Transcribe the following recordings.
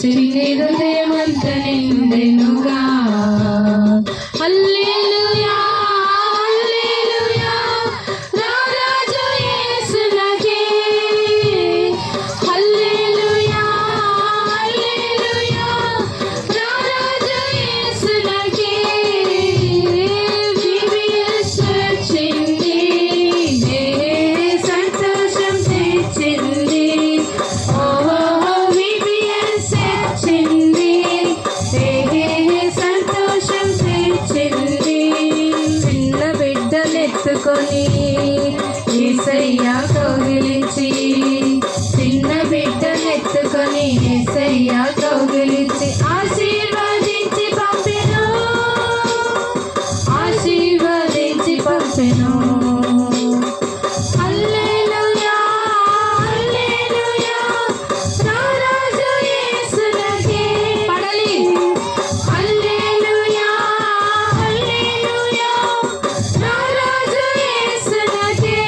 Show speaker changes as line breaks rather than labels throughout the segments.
చిన్ని హృదయమంత నిండెనుగా. హల్లెలూయా హల్లెలూయా రారాజు యేసునకే. హల్లెలూయా హల్లెలూయా రారాజు యేసునకే. VBS వచ్చింది, సంతోషం తెచ్చింది. ఓహో VBS వచ్చింది, సంతోషం తెచ్చింది. చిన్న బిడ్డనెత్తుకొని యేసయ్య కౌగిలించి, చిన్న బిడ్డనెత్తుకొని యేసయ్య కౌగిలించి ఆశీర్వదించి పంపెను, ఆశీర్వదించి పంపెను. హల్లెలూయా హల్లెలూయా రారాజు యేసునకే. పడాలి. హల్లెలూయా హల్లెలూయా రారాజు యేసునకే.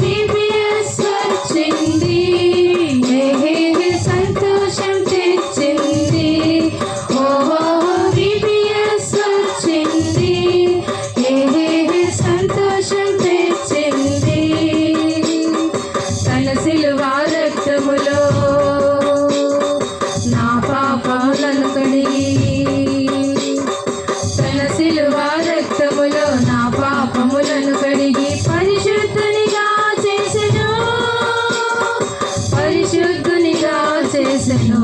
VBS వచ్చింది, సంతోషం తెచ్చింది. ఓహో VBS వచ్చింది, సంతోషం తెచ్చింది. తన సిలువ రక్తములో నా పాపములను కడిగి, తన సిలువ రక్తములో నా పాపములను కడిగి పరిశుద్ధునిగా చేసెను, పరిశుద్ధునిగా చేసెను.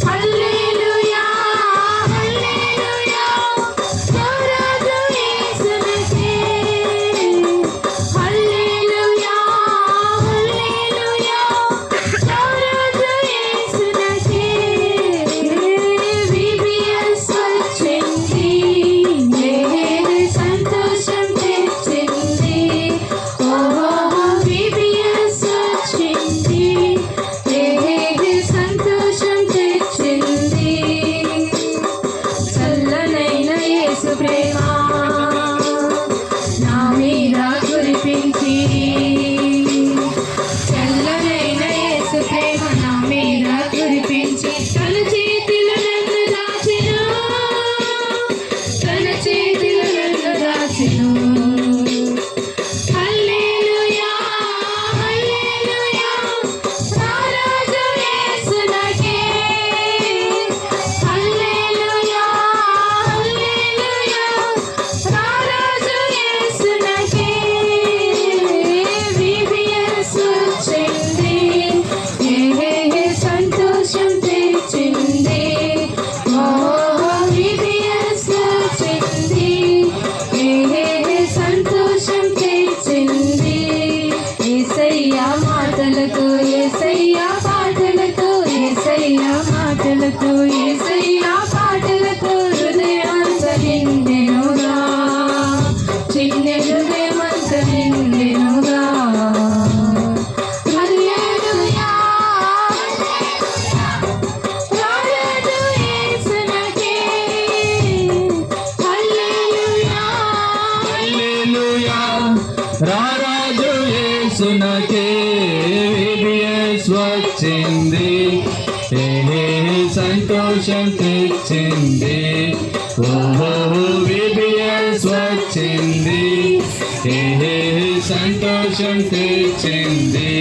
హల్లెలూయా హల్లెలూయా రారాజు యేసునకే. హల్లెలూయా హల్లెలూయా రారాజు యేసునకే. VBS వచ్చింది, సంతోషం తెచ్చింది. ఓహో VBS వచ్చింది, సంతోషం తెచ్చింది. చల్లనైన యేసు ప్రేమ నా మీద కురిపించి, చల్లనైన యేసు ప్రేమ నా మీద కురిపించి తన చేతిలో నన్ను దాచెను, తన చేతిలో నన్ను దాచెను. హల్లెలూయా హల్లెలూయా రారాజు యేసునకే. హల్లెలూయా హల్లెలూయా రారాజు యేసునకే. VBS వచ్చింది, సంతోషం తెచ్చింది. ఓహో VBS వచ్చింది, సంతోషం తెచ్చింది. యేసయ్య మాటలతో, యేసయ్య పాటలతో, యేసయ్య మాటలతో, యేసయ్య పాటలతో హృదయమంత నిండెనుగా, చిన్న హృదయమంత నిండెనుగా. హల్లెలూయా రారాజు యేసునకే. హల్లెలూయా
హల్లెలూయా రారాజు యేసునకే. VBS వచ్చింది, సంతోషం తెచ్చింది. ఓహో VBS వచ్చింది, సంతోషం తెచ్చింది.